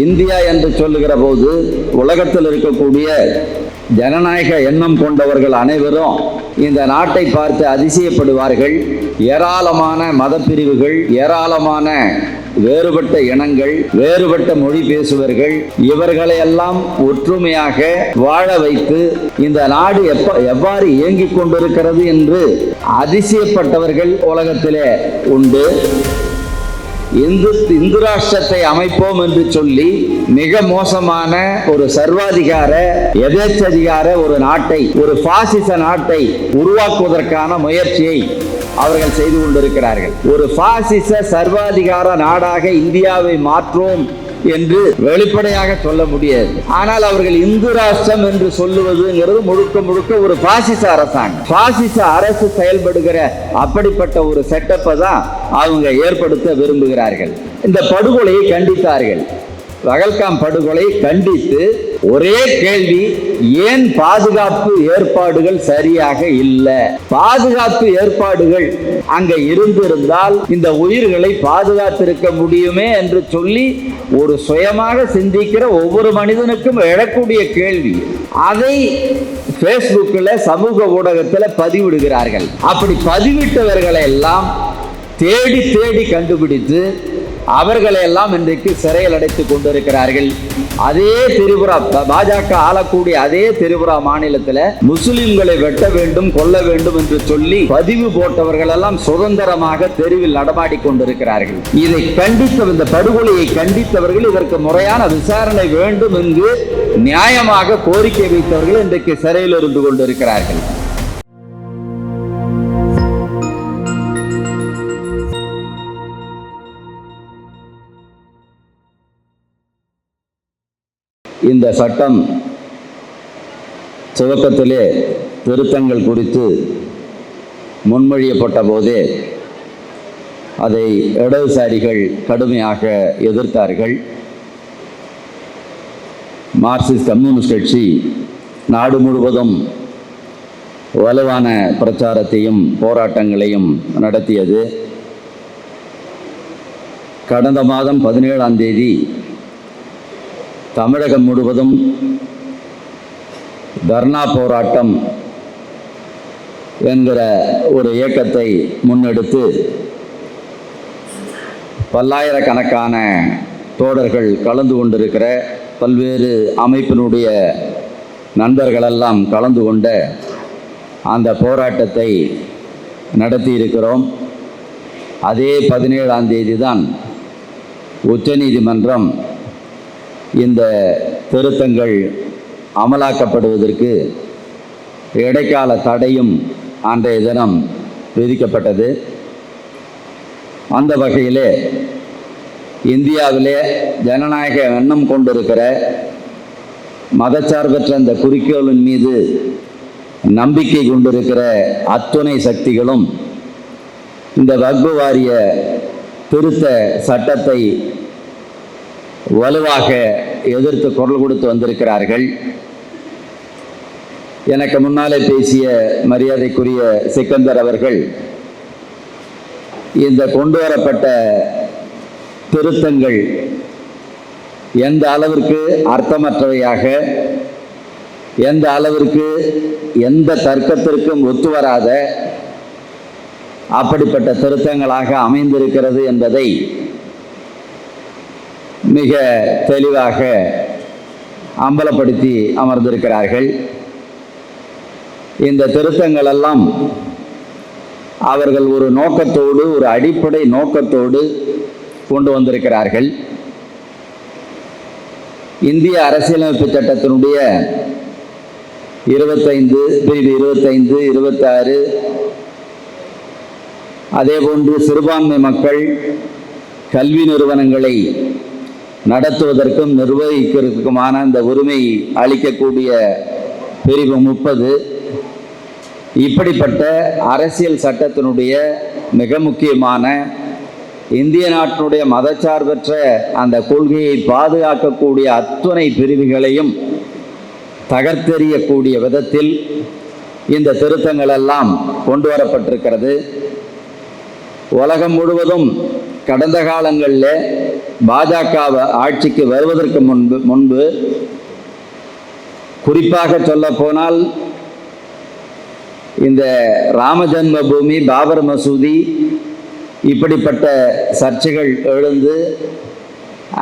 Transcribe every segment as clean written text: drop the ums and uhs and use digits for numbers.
India என்று சொல்லுகிற போது உலகத்தில் இருக்கக்கூடிய ஜனநாயக எண்ணம் கொண்டவர்கள் அனைவரும் இந்த நாட்டை பார்த்து அதிசயப்படுவார்கள். ஏராளமான மதப்பிரிவுகள், ஏராளமான வேறுபட்ட இனங்கள், வேறுபட்ட மொழி பேசுவர்கள், இவர்களையெல்லாம் ஒற்றுமையாக வாழ வைத்து இந்த நாடு எவ்வாறு இயங்கிக் கொண்டிருக்கிறது என்று அதிசயப்பட்டவர்கள் உலகத்திலே உண்டு. இந்து ராஷ்டிரத்தை அமைப்போம் என்று சொல்லி மிக மோசமான ஒரு சர்வாதிகார எதேச்சதிகார ஒரு நாட்டை, ஒரு பாசிச நாட்டை உருவாக்குவதற்கான முயற்சியை அவர்கள் செய்து கொண்டிருக்கிறார்கள். ஒரு பாசிச சர்வாதிகார நாடாக இந்தியாவை மாற்றோம் என்று வெளிப்படையாக சொல்ல முடியாது. ஆனால் அவர்கள் இந்து ராஷ்டிரம் என்று சொல்லுவதுங்கிறது முழுக்க முழுக்க ஒரு பாசிச அரசாங்கம், பாசிச அரசு செயல்படுகிற அப்படிப்பட்ட ஒரு செட்டப்பை தான் அவங்க ஏற்படுத்த விரும்புகிறார்கள். இந்த படுகொலையை கண்டித்தார்கள். பகல்காம் படுகொலை கண்டித்து ஒரே கேள்வி, ஏன் பாதுகாப்பு ஏற்பாடுகள் சரியாக இல்லை? பாதுகாப்பு ஏற்பாடுகள் அங்க இருந்திருந்தால் இந்த உயிர்களை பாதுகாத்திருக்க முடியுமே என்று சொல்லி ஒரு சுயமாக சிந்திக்கிற ஒவ்வொரு மனிதனுக்கும் எழக்கூடிய கேள்வி. அதை பேஸ்புக்கில், சமூக ஊடகத்தில் பதிவிடுகிறார்கள். அப்படி பதிவிட்டவர்களை எல்லாம் தேடி தேடி கண்டுபிடித்து அவர்களை எல்லாம் இன்றைக்கு சிறையில் அடைத்துக் கொண்டிருக்கிறார்கள். அதே திரிபுரா, பாஜக ஆளக்கூடிய அதே திரிபுரா மாநிலத்தில் முஸ்லிம்களை வெட்ட வேண்டும், கொல்ல வேண்டும் என்று சொல்லி பதிவு போட்டவர்கள் எல்லாம் சுதந்திரமாக தெருவில் நடமாடி கொண்டிருக்கிறார்கள். இதை கண்டித்த, இந்த படுகொலையை கண்டித்தவர்கள் இதற்கு முறையான விசாரணை வேண்டும் என்று நியாயமாக கோரிக்கை வைத்தவர்கள் இன்றைக்கு சிறையில் இருந்து கொண்டிருக்கிறார்கள். இந்த சட்டம் துவக்கத்திலே திருத்தங்கள் குறித்து முன்மொழியப்பட்ட போதே அதை இடதுசாரிகள் கடுமையாக எதிர்த்தார்கள். மார்க்சிஸ்ட் கம்யூனிஸ்ட் கட்சி நாடு முழுவதும் வலுவான பிரச்சாரத்தையும் போராட்டங்களையும் நடத்தியது. கடந்த மாதம் 17ஆம் தேதி தமிழகம் முழுவதும் தர்ணா போராட்டம் என்கிற ஒரு இயக்கத்தை முன்னெடுத்து பல்லாயிரக்கணக்கான தோழர்கள் கலந்து கொண்டிருக்கிற, பல்வேறு அமைப்பினுடைய நண்பர்களெல்லாம் கலந்து கொண்ட அந்த போராட்டத்தை நடத்தியிருக்கிறோம். அதே 17ஆம் தேதி தான் உச்சநீதிமன்றம் இந்த திருத்தங்கள் அமலாக்கப்படுவதற்கு இடைக்கால தடையும் அன்றைய தினம் விதிக்கப்பட்டது. அந்த வகையிலே இந்தியாவிலே ஜனநாயக எண்ணம் கொண்டிருக்கிற, மதச்சார்பற்ற அந்த குறிக்கோளின் மீது நம்பிக்கை கொண்டிருக்கிற அத்துணை சக்திகளும் இந்த வக்ஃப் வாரிய திருத்த சட்டத்தை வலுவாக எதிர்த்து குரல் கொடுத்து வந்திருக்கிறார்கள். எனக்கு முன்னாலே பேசிய மரியாதைக்குரிய சிக்கந்தர் அவர்கள் இந்த கொண்டு வரப்பட்ட திருத்தங்கள் எந்த அளவிற்கு அர்த்தமற்றவையாக, எந்த அளவிற்கு எந்த தர்க்கத்திற்கும் ஒத்துவராத அப்படிப்பட்ட திருத்தங்களாக அமைந்திருக்கிறது என்பதை மிக தெளிவாக அம்பலப்படுத்தி அமர்ந்திருக்கிறார்கள். இந்த திருத்தங்கள் எல்லாம் அவர்கள் ஒரு நோக்கத்தோடு, ஒரு அடிப்படை நோக்கத்தோடு கொண்டு வந்திருக்கிறார்கள். இந்திய அரசியலமைப்பு சட்டத்தினுடைய 25 பிரிவு 25, 26, அதேபோன்று சிறுபான்மை மக்கள் கல்வி நிறுவனங்களை நடத்துவதற்கும் நிர்வகிக்கிறதுக்குமான அந்த உரிமை அளிக்கக்கூடிய பிரிவு 30, இப்படிப்பட்ட அரசியல் சட்டத்தினுடைய மிக முக்கியமான இந்திய நாட்டினுடைய மதச்சார்பற்ற அந்த கொள்கையை பாதுகாக்கக்கூடிய அத்துணை பிரிவுகளையும் தகர்த்தெறியக்கூடிய விதத்தில் இந்த திருத்தங்கள் எல்லாம் கொண்டு வரப்பட்டிருக்கிறது. உலகம் முழுவதும் கடந்த காலங்களில் பாஜக ஆட்சிக்கு வருவதற்கு முன்பு குறிப்பாக சொல்ல போனால் இந்த ராமஜன்ம பூமி, பாபர் மசூதி இப்படிப்பட்ட சர்ச்சைகள் எழுந்து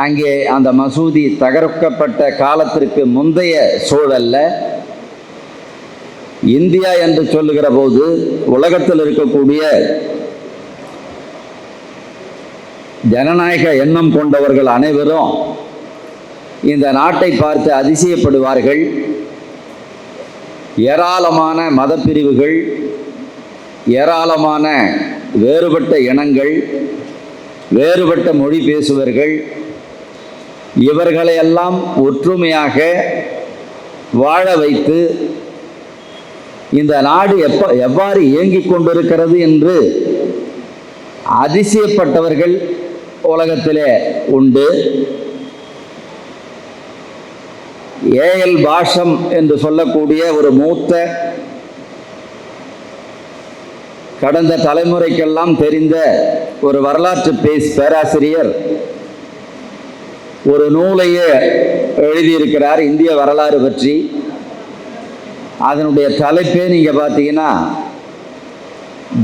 அங்கே அந்த மசூதி தகர்க்கப்பட்ட காலத்திற்கு முந்தைய சூழல்ல இந்தியா என்று சொல்லுகிற போது உலகத்தில் இருக்கக்கூடிய ஜனநாயக எண்ணம் கொண்டவர்கள் அனைவரும் இந்த நாட்டை பார்த்து அதிசயப்படுவார்கள். ஏராளமான மதப்பிரிவுகள், ஏராளமான வேறுபட்ட இனங்கள், வேறுபட்ட மொழி பேசுவர்கள், இவர்களையெல்லாம் ஒற்றுமையாக வாழ வைத்து இந்த நாடு எவ்வாறு இயங்கிக் கொண்டிருக்கிறது என்று அதிசயப்பட்டவர்கள் உலகத்திலே உண்டு. ஏஎல் பாஷம் என்று சொல்லக்கூடிய ஒரு மூத்த, கடந்த தலைமுறைக்கெல்லாம் தெரிந்த ஒரு வரலாற்று பேராசிரியர் ஒரு நூலையே எழுதியிருக்கிறார் இந்திய வரலாறு பற்றி. அதனுடைய தலைப்பே நீங்க பார்த்தீங்கன்னா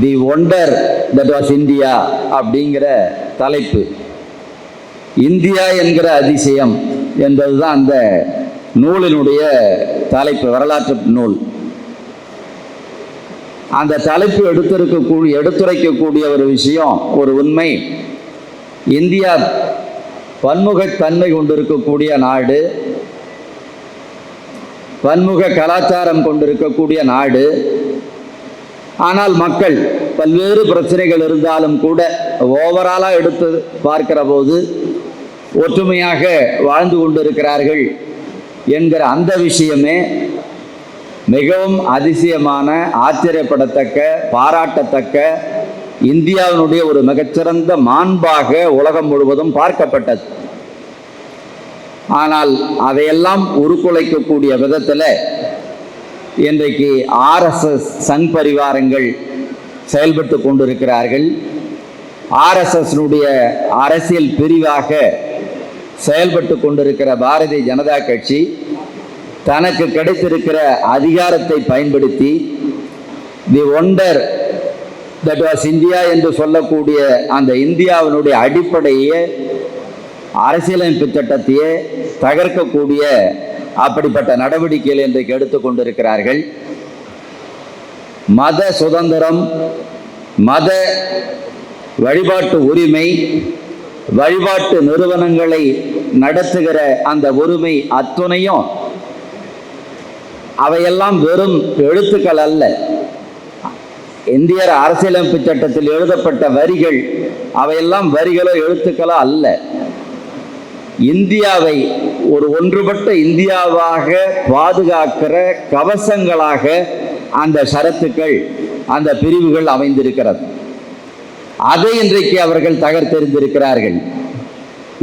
தி ஒண்டர் தட் வாஸ் இந்தியா அப்படிங்கிற தலைப்பு. இந்தியா என்கிற அதிசயம் என்பதுதான் அந்த நூலினுடைய தலைப்பு, வரலாற்று நூல். அந்த தலைப்பு எடுத்துரைக்கக்கூடிய ஒரு விஷயம், ஒரு உண்மை, இந்தியா பன்முகத்தன்மை கொண்டிருக்கக்கூடிய நாடு, பன்முக கலாச்சாரம் கொண்டிருக்கக்கூடிய நாடு. ஆனால் மக்கள் பல்வேறு பிரச்சனைகள் இருந்தாலும் கூட ஓவராலாக எடுத்து பார்க்கிற போது ஒற்றுமையாக வாழ்ந்து கொண்டிருக்கிறார்கள் என்கிற அந்த விஷயமே மிகவும் அதிசயமான, ஆச்சரியப்படத்தக்க, பாராட்டத்தக்க, இந்தியாவினுடைய ஒரு மிகச்சிறந்த மாண்பாக உலகம் முழுவதும் பார்க்கப்பட்டது. ஆனால் அதையெல்லாம் உருக்குலைக்கக்கூடிய விதத்தில் இன்றைக்கு ஆர்எஸ்எஸ் சங் பரிவாரங்கள் செயல்பட்டு கொண்டிருக்கிறார்கள். ஆர்எஸ்எஸ்னுடைய அரசியல் பிரிவாக செயல்பட்டு கொண்டிருக்கிற பாரதிய ஜனதா கட்சி தனக்கு கிடைத்திருக்கிற அதிகாரத்தை பயன்படுத்தி தி ஒண்டர் தட் வாஸ் இந்தியா என்று சொல்லக்கூடிய அந்த இந்தியாவினுடைய அடிப்படையே, அரசியலமைப்பு சட்டத்தையே தகர்க்கக்கூடிய அப்படிப்பட்ட நடவடிக்கைகள் இன்றைக்கு எடுத்துக்கொண்டிருக்கிறார்கள். மத சுதந்திரம், மத வழிபாட்டு உரிமை, வழிபாட்டு நிறுவனங்களை நடத்துகிற அந்த உரிமை அத்துணையும் அவையெல்லாம் வெறும் எழுத்துக்கள் அல்ல. இந்திய அரசியலமைப்பு சட்டத்தில் எழுதப்பட்ட வரிகள், அவையெல்லாம் வரிகளோ எழுத்துக்களோ அல்ல. இந்தியாவை ஒரு ஒன்றுபட்ட இந்தியாவாக பாதுகாக்கிற கவசங்களாக அந்த ஷரத்துக்கள், அந்த பிரிவுகள் அமைந்திருக்கிறது. அதை இன்றைக்கு அவர்கள் தகர்த்தெறிந்திருக்கிறார்கள்.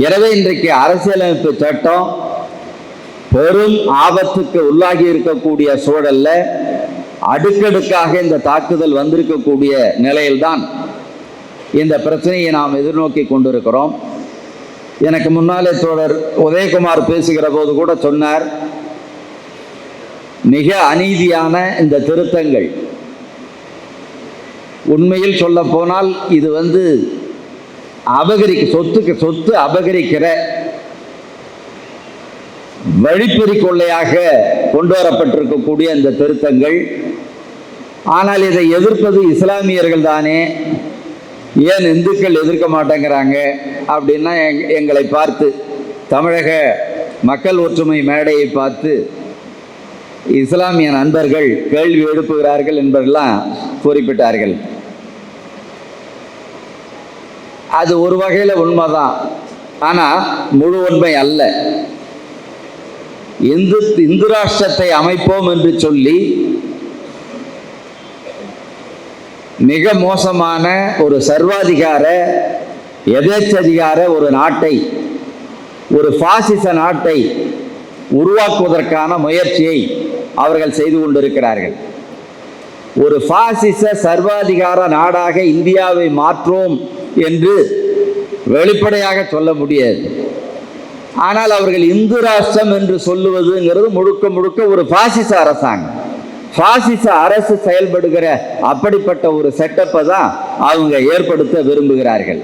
எனவே இன்றைக்கு அரசியலமைப்பு சட்டம் பெரும் ஆபத்துக்கு உள்ளாகி இருக்கக்கூடிய சூழல்ல அடுக்கடுக்காக இந்த தாக்குதல் வந்திருக்கக்கூடிய நிலையில்தான் இந்த பிரச்சனையை நாம் எதிர்நோக்கி கொண்டிருக்கிறோம். எனக்கு முன்னாலே தோழர் உதயகுமார் பேசுகிற போது கூட சொன்னார், மிக அநீதியான இந்த திருத்தங்கள். உண்மையில் சொல்ல போனால் இது சொத்து அபகரிக்கிற வழிப்பறி கொள்ளையாக கொண்டு வரப்பட்டிருக்கக்கூடிய இந்த திருத்தங்கள். ஆனால் இதை எதிர்ப்பது இஸ்லாமியர்கள் தானே, ஏன் இந்துக்கள் எதிர்க்க மாட்டேங்கிறாங்க அப்படின்னா எங்களை பார்த்து, தமிழக மக்கள் ஒற்றுமை மேடையை பார்த்து இஸ்லாமிய நண்பர்கள் கேள்வி எழுப்புகிறார்கள் என்பதெல்லாம் குறிப்பிட்டார்கள். அது ஒரு வகையில் உண்மைதான், ஆனால் முழு உண்மை அல்ல. இந்து ராஷ்டிரத்தை அமைப்போம் என்று சொல்லி மிக மோசமான ஒரு சர்வாதிகார, எதேச்சதிகார ஒரு நாட்டை, ஒரு பாசிச நாட்டை உருவாக்குவதற்கான முயற்சியை அவர்கள் செய்து கொண்டிருக்கிறார்கள். ஒரு பாசிச சர்வாதிகார நாடாக இந்தியாவை மாற்றோம் என்று வெளிப்படையாக சொல்ல முடியாது. ஆனால் அவர்கள் இந்து ராஷ்டிரம் என்று சொல்லுவதுங்கிறது முழுக்க முழுக்க ஒரு பாசிச அரசாங்கம், பாசிச அரசு செயல்படுகிற அப்படிப்பட்ட ஒரு செட்டப்பை தான் அவங்க ஏற்படுத்த விரும்புகிறார்கள்.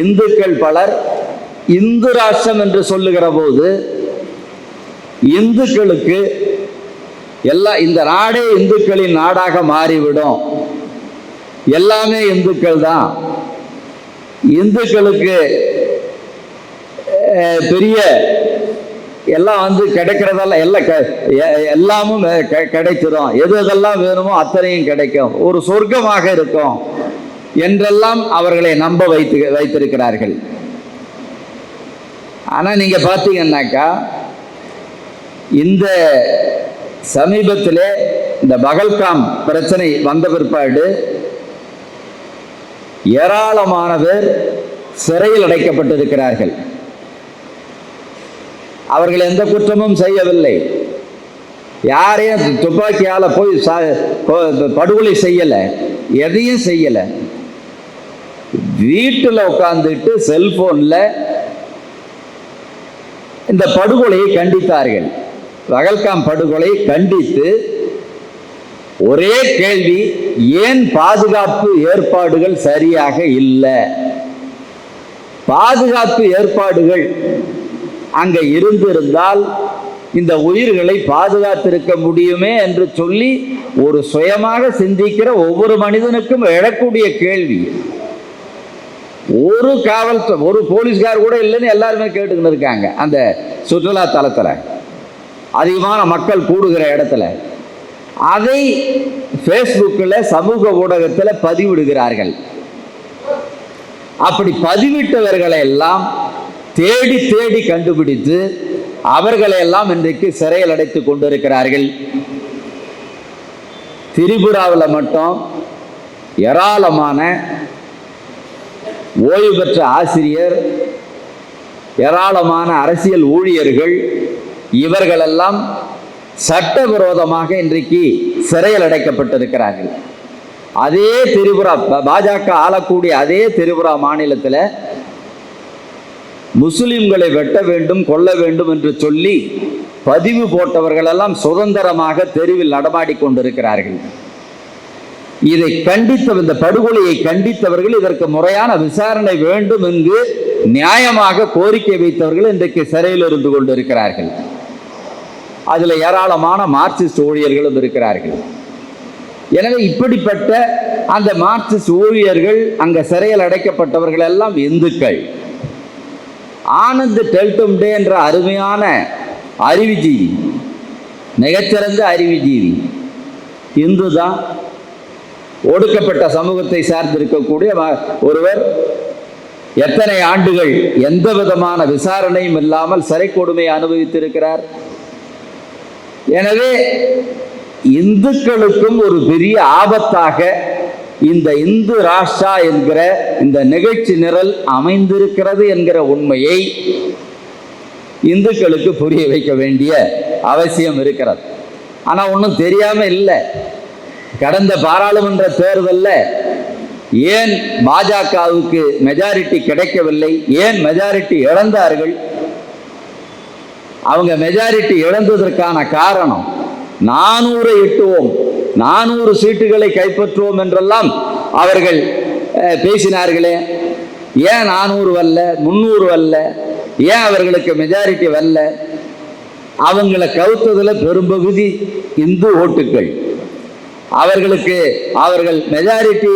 இந்துக்கள் பலர் இந்து ராஷ்டிரம் என்று சொல்லுகிற போது இந்துக்களுக்கு இந்த நாடே இந்துக்களின் நாடாக மாறிவிடும், எல்லாமே இந்துக்கள் தான், இந்துக்களுக்கு பெரிய எல்லாம் கிடைக்கிறதெல்லாம் எல்லாமும் கிடைச்சிடும், எது எதெல்லாம் வேணுமோ அத்தனையும் கிடைக்கும், ஒரு சொர்க்கமாக இருக்கும் என்றெல்லாம் அவர்களை நம்ப வைத்திருக்கிறார்கள். ஆனால் நீங்க பார்த்தீங்கன்னாக்கா இந்த சமீபத்தில் இந்த பகல்காம் பிரச்சனை வந்த பிற்பாடு ஏராளமான பேர் சிறையில் அடைக்கப்பட்டிருக்கிறார்கள். அவர்கள் எந்த குற்றமும் செய்யவில்லை, யாரையும் துப்பாக்கியால போய் படுகொலை செய்யல, எதையும் செய்யல, வீட்டில் உட்கார்ந்துட்டு செல்போன்ல இந்த படுகொலையை கண்டித்தார்கள். பகல்காம் படுகொலை கண்டித்து ஒரே கேள்வி, ஏன் பாதுகாப்பு ஏற்பாடுகள் சரியாக இல்லை? பாதுகாப்பு ஏற்பாடுகள் அங்க இருந்திருந்தால் இந்த உயிர்களை பாதுகாத்திருக்க முடியுமே என்று சொல்லி ஒரு சுயமாக சிந்திக்கிற ஒவ்வொரு மனிதனுக்கும் எழக்கூடிய கேள்வி. ஒரு போலீஸ்கார் கூட இல்லைன்னு எல்லாருமே கேட்டுக்கிட்டு இருக்காங்க. அந்த சுற்றுலா தலத்தில் அதிகமான மக்கள் கூடுகிற இடத்துல அதை ஃபேஸ்புக்கில் சமூக ஊடகத்தில் பதிவிடுகிறார்கள். அப்படி பதிவிட்டவர்களை எல்லாம் தேடி தேடி கண்டுபிடித்து அவர்களை எல்லாம் இன்றைக்கு சிறையில் அடைத்து கொண்டிருக்கிறார்கள். திரிபுராவில் மட்டும் ஏராளமான ஓய்வு பெற்ற ஆசிரியர், ஏராளமான அரசியல் ஊழியர்கள், இவர்களெல்லாம் சட்டவிரோதமாக இன்றைக்கு சிறையில் அடைக்கப்பட்டிருக்கிறார்கள். அதே திரிபுரா, பாஜக ஆளக்கூடிய அதே திரிபுரா மாநிலத்தில் முஸ்லிம்களை வெட்ட வேண்டும், கொல்ல வேண்டும் என்று சொல்லி பதிவு போட்டவர்கள் எல்லாம் சுதந்திரமாக தெருவில் நடமாடி கொண்டிருக்கிறார்கள். இதை கண்டித்த, இந்த படுகொலையை கண்டித்தவர்கள் இதற்கு முறையான விசாரணை வேண்டும் என்று நியாயமாக கோரிக்கை வைத்தவர்கள் இன்றைக்கு சிறையில் இருந்து கொண்டிருக்கிறார்கள். அதில் ஏராளமான மார்க்சிஸ்ட் ஊழியர்களும் இருக்கிறார்கள். எனவே இப்படிப்பட்ட அந்த மார்க்சிஸ்ட் ஊழியர்கள், அங்க சிறையில் அடைக்கப்பட்டவர்கள் எல்லாம் இந்துக்கள். ஆனந்த் டெல்டும்டே என்ற அருமையான அறிவுஜீவி, மிகச்சிறந்த அறிவுஜீவி, இந்து தான். ஒடுக்கப்பட்ட சமூகத்தை சார்ந்திருக்கக்கூடிய ஒருவர் எத்தனை ஆண்டுகள் எந்த விதமான விசாரணையும் இல்லாமல் சிறை கொடுமையை அனுபவித்திருக்கிறார். எனவே இந்துக்களுக்கும் ஒரு பெரிய ஆபத்தாக இந்த இந்து ராஷ்டிரா என்கிற இந்த நிகழ்ச்சி நிரல் அமைந்திருக்கிறது என்கிற உண்மையை இந்துக்களுக்கு புரிய வைக்க வேண்டிய அவசியம் இருக்கிறது. ஆனால் ஒன்றும் தெரியாம இல்லை. கடந்த பாராளுமன்ற தேர்தலில் ஏன் பாஜகவுக்கு மெஜாரிட்டி கிடைக்கவில்லை, ஏன் மெஜாரிட்டி இழந்தார்கள்? அவங்க மெஜாரிட்டி இழந்ததற்கான காரணம் 400 எட்டுவோம், 400 சீட்டுகளை கைப்பற்றுவோம் என்றெல்லாம் அவர்கள் பேசினார்களே. ஏன் 400 வரல, 300 வரல? ஏன் அவர்களுக்கு மெஜாரிட்டி வரல? அவங்களை கவுத்ததில் பெரும்பகுதி இந்து ஓட்டுக்கள். அவர்கள் மெஜாரிட்டி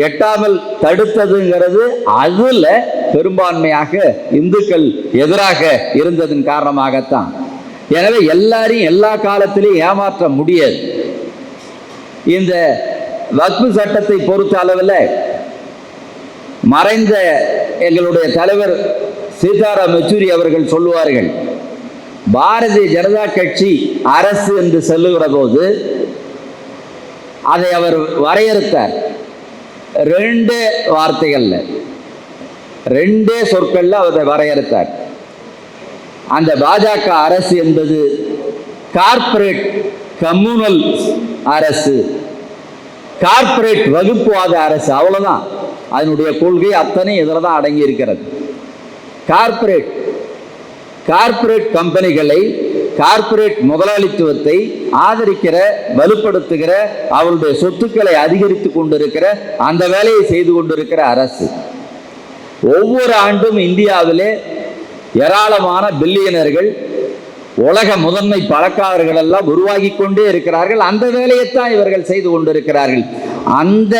எட்டாமல் தடுத்ததுங்கிறது அதுல பெரும்பான்மையாக இந்துக்கள் எதிராக இருந்ததன் காரணமாகத்தான். எனவே எல்லாரையும் எல்லா காலத்திலையும் ஏமாற்ற முடியாது. இந்த வக்ஃபு சட்டத்தை பொறுத்த அளவில் மறைந்த எங்களுடைய தலைவர் சீதாராம் யெச்சூரி அவர்கள் சொல்லுவார்கள், பாரதிய ஜனதா கட்சி அரசு என்று சொல்லுகிற போது அதை அவர் வரையறுத்தார் 2 வார்த்தைகள்ல, 2 சொற்கள்ல அதை வரையறுத்தார். அந்த பாஜக அரசு என்பது கார்ப்பரேட் கம்யூனல் அரசு, கார்ப்பரேட் வகுப்புவாத அரசு, அவ்வளவுதான். அதனுடைய கொள்கை அத்தனை இதில் தான் அடங்கி இருக்கிறது. கார்ப்பரேட் கம்பெனிகளை, கார்ப்பரேட் முதலாளித்துவத்தை ஆதரிக்கிற, வலுப்படுத்துகிற, அவருடைய சொத்துக்களை அதிகரித்து கொண்டிருக்கிற அந்த வேலையை செய்து கொண்டிருக்கிற அரசு. ஒவ்வொரு ஆண்டும் இந்தியாவிலே ஏராளமான பில்லியனர்கள், உலக முதன்மை பணக்காரர்கள் எல்லாம் உருவாகி கொண்டே இருக்கிறார்கள். அந்த வேலையைத்தான் இவர்கள் செய்து கொண்டிருக்கிறார்கள். அந்த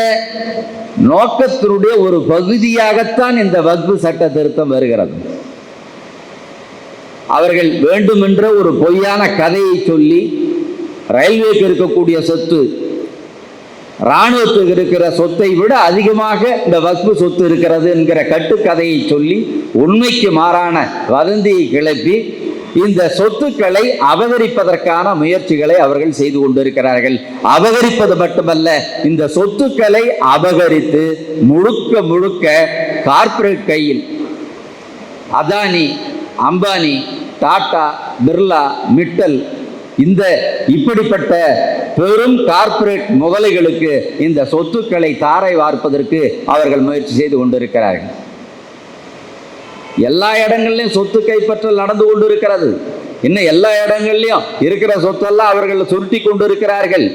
நோக்கத்தினுடைய ஒரு பகுதியாகத்தான் இந்த வக்ஃப் சட்ட திருத்தம் வருகிறது. அவர்கள் வேண்டுமென்ற ஒரு பொய்யான கதையை சொல்லி, ரயில்வேக்கு இருக்கக்கூடிய சொத்து இராணுவத்துக்கு இருக்கிற சொத்தை விட அதிகமாக இந்த வக்ஃப் சொத்து இருக்கிறது என்கிற கட்டுக்கதையை சொல்லி, உண்மைக்கு மாறான வதந்தியை கிளப்பி இந்த சொத்துக்களை அபகரிப்பதற்கான முயற்சிகளை அவர்கள் செய்து கொண்டிருக்கிறார்கள். அபகரிப்பது மட்டுமல்ல, இந்த சொத்துக்களை அபகரித்து முழுக்க முழுக்க கார்ப்பரேட் கையில், அதானி, அம்பானி, டாடா, பிர்லா, மிட்டல், இந்த இப்படிப்பட்ட பெரும் கார்ப்பரேட் முதலைகளுக்கு இந்த சொத்துக்களை தாரை வார்ப்பதற்கு அவர்கள் முயற்சி செய்து கொண்டிருக்கிறார்கள். எல்லா இடங்கள்லையும் சொத்து கைப்பற்றல் நடந்து கொண்டிருக்கிறது. இன்னும் எல்லா இடங்கள்லையும் இருக்கிற சொத்தெல்லாம் அவர்கள் சுருட்டி கொண்டிருக்கிறார்கள்.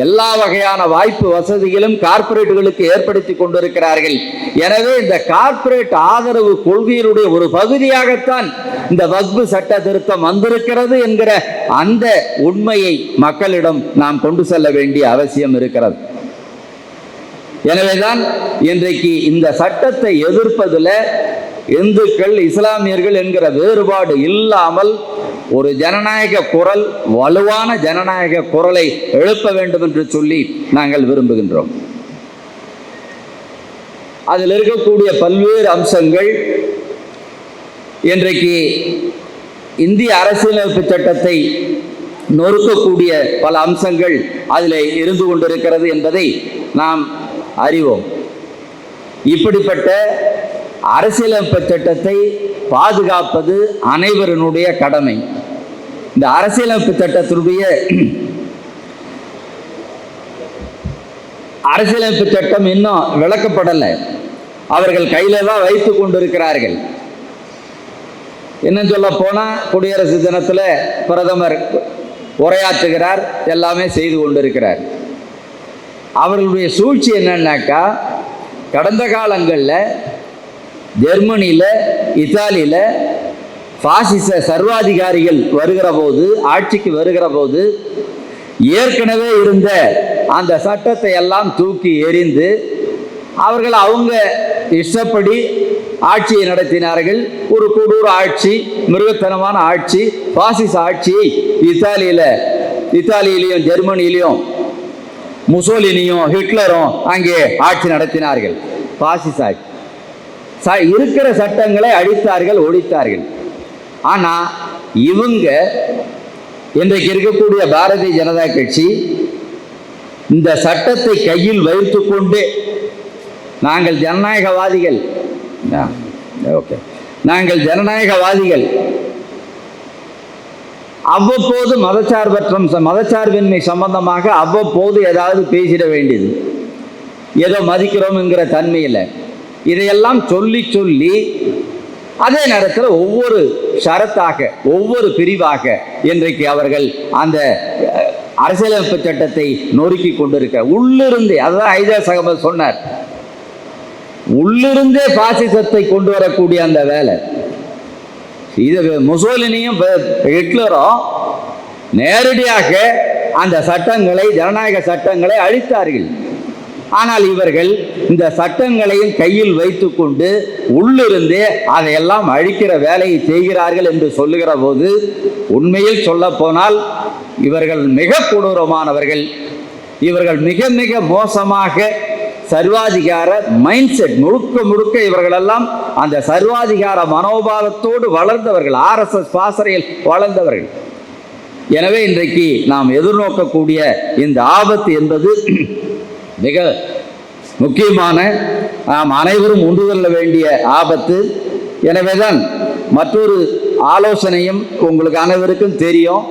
எல்லா வகையான வாய்ப்பு வசதிகளும் கார்ப்பரேட்டுகளுக்கு ஏற்படுத்தி கொண்டிருக்கிறார்கள். எனவே இந்த கார்ப்பரேட் ஆதரவு கொள்கையினுடைய ஒரு பகுதியாகத்தான் இந்த வக்ஃப் சட்ட திருத்தம் வந்திருக்கிறது என்கிற அந்த உண்மையை மக்களிடம் நாம் கொண்டு செல்ல வேண்டிய அவசியம் இருக்கிறது. எனவேதான் இன்றைக்கு இந்த சட்டத்தை எதிர்ப்பதில் இந்துக்கள், இஸ்லாமியர்கள் என்கிற வேறுபாடு இல்லாமல் ஒரு ஜனநாயக குரல், வலுவான ஜனநாயக குரலை எழுப்ப வேண்டும் என்று சொல்லி நாங்கள் விரும்புகின்றோம். அதில் இருக்கக்கூடிய பல்வேறு அம்சங்கள் இன்றைக்கு இந்திய அரசியலமைப்பு சட்டத்தை நொறுக்கக்கூடிய பல அம்சங்கள் அதில் இருந்து கொண்டிருக்கிறது என்பதை நாம் அறிவோம். இப்படிப்பட்ட அரசியலமைப்பு சட்டத்தை பாதுகாப்பது அனைவருடைய கடமை. இந்த அரசியலமைப்பு சட்டத்தினுடைய அரசியலமைப்பு சட்டம் இன்னும் விளக்கப்படலை. அவர்கள் கையில தான் வைத்து கொண்டிருக்கிறார்கள். என்ன சொல்ல போனா, குடியரசு தினத்தில் பிரதமர் உரையாற்றுகிறார், எல்லாமே செய்து கொண்டிருக்கிறார். அவர்களுடைய சூழ்ச்சி என்னன்னாக்கா, கடந்த காலங்களில் ஜெர்மனியில், இத்தாலியில் பாசிச சர்வாதிகாரிகள் வருகிற போது, ஆட்சிக்கு வருகிற போது, ஏற்கனவே இருந்த அந்த சட்டத்தை எல்லாம் தூக்கி எறிந்து அவர்கள் அவங்க இஷ்டப்படி ஆட்சியை நடத்தினார்கள். ஒரு கொடூர ஆட்சி, மிருகத்தனமான ஆட்சி, பாசிச ஆட்சியை இத்தாலியிலையும் ஜெர்மனியிலையும் முசோலினியும் ஹிட்லரும் அங்கே ஆட்சி நடத்தினார்கள். பாசிச ஆட்சி. இருக்கிற சட்டங்களை அழித்தார்கள், ஒழித்தார்கள். ஆனால் இவங்க இன்றைக்கு இருக்கக்கூடிய பாரதிய ஜனதா கட்சி இந்த சட்டத்தை கையில் வைத்து கொண்டு, நாங்கள் ஜனநாயகவாதிகள், நாங்கள் ஜனநாயகவாதிகள், அவ்வப்போது மதச்சார்பின்மை சம்பந்தமாக அவ்வப்போது ஏதாவது பேசிட வேண்டியது, ஏதோ மதிக்கிறோம் என்கிற தன்மையில் இதையெல்லாம் சொல்லி சொல்லி அதே நேரத்தில் ஒவ்வொரு ஷரத்தாக, ஒவ்வொரு பிரிவாக இன்றைக்கு அவர்கள் அந்த அரசியலமைப்பு சட்டத்தை நொறுக்கி கொண்டிருக்க உள்ளிருந்தே, அதுதான் ஐஜாஸ் அகமது சொன்னார், உள்ளிருந்தே பாசிசத்தை கொண்டு வரக்கூடிய அந்த வேலை. இது முசோலினியும் ஹிட்லரும் நேரடியாக அந்த சட்டங்களை, ஜனநாயக சட்டங்களை அழித்தார்கள். ஆனால் இவர்கள் இந்த சட்டங்களையும் கையில் வைத்து கொண்டு உள்ளிருந்தே அதையெல்லாம் அழிக்கிற வேலையை செய்கிறார்கள் என்று சொல்லுகிற போது, உண்மையில் சொல்ல போனால் இவர்கள் மிக கொடூரமானவர்கள். இவர்கள் மிக மிக மோசமாக சர்வாதிகார மைண்ட் செட், முழுக்க முழுக்க இவர்களெல்லாம் அந்த சர்வாதிகார மனோபாவத்தோடு வளர்ந்தவர்கள், RSS பாசறையில் வளர்ந்தவர்கள். எனவே இன்றைக்கு நாம் எதிர்நோக்கக்கூடிய இந்த ஆபத்து என்பது மிக முக்கியமான, நாம் அனைவரும் ஒன்று கொள்ள வேண்டிய ஆபத்து. எனவேதான் மற்றொரு ஆலோசனையும் உங்களுக்கு அனைவருக்கும் தெரியும்,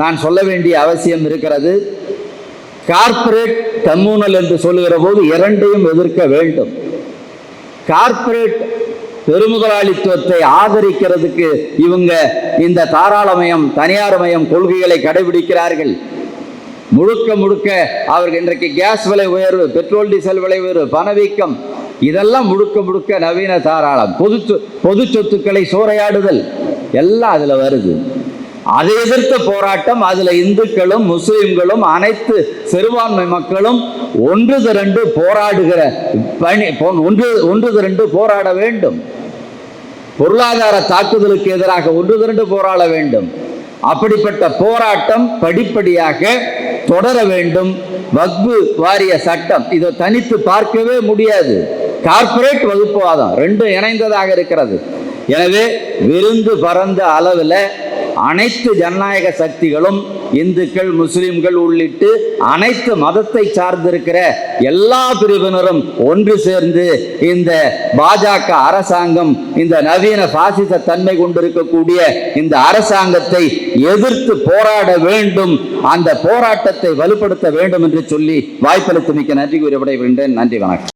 நான் சொல்ல வேண்டிய அவசியம் இருக்கிறது. கார்ப்பரேட் கம்யூனல் என்று சொல்லுகிற போது இரண்டையும் எதிர்க்க வேண்டும். கார்ப்பரேட் பெருமுதலாளித்துவத்தை ஆதரிக்கிறதுக்கு இவங்க இந்த தாராளமயம் தனியார்மயம் கொள்கைகளை கடைபிடிக்கிறார்கள். முழுக்க முழுக்க அவர்கள் இன்றைக்கு கேஸ் விலை உயர்வு, பெட்ரோல் டீசல் விலை உயர்வு, பணவீக்கம், இதெல்லாம் முழுக்க முழுக்க நவீன தாராளம். பொது சொத்துக்களை சூறையாடுதல் எல்லாம் அதுல வருது. அதை எதிர்த்த போராட்டம், அதுல இந்துக்களும் முஸ்லிம்களும் அனைத்து சிறுபான்மை மக்களும் ஒன்று திரண்டு போராடுகிற பணி, ஒன்று திரண்டு போராட வேண்டும். பொருளாதார தாக்குதலுக்கு எதிராக ஒன்று திரண்டு போராட வேண்டும். அப்படிப்பட்ட போராட்டம் படிப்படியாக தொடர வேண்டும். வக்ஃபு வாரிய சட்டம் இதை தனித்து பார்க்கவே முடியாது. கார்ப்பரேட் வகுப்புவாதம் ரெண்டும் இணைந்ததாக இருக்கிறது. எனவே விருந்து பரந்த அளவில் அனைத்து ஜனநாயக சக்திகளும், இந்துக்கள் முஸ்லிம்கள் உள்ளிட்டு அனைத்து மதத்தை சார்ந்திருக்கிற எல்லா பிரிவினரும் ஒன்று சேர்ந்து இந்த பாஜக அரசாங்கம், இந்த நவீன பாசிச தன்மை கொண்டிருக்கக்கூடிய இந்த அரசாங்கத்தை எதிர்த்து போராட வேண்டும். அந்த போராட்டத்தை வலுப்படுத்த வேண்டும் என்று சொல்லி வாய்ப்பளித்து மிக்க நன்றி கூறி விடைபெறுகின்றேன். நன்றி, வணக்கம்.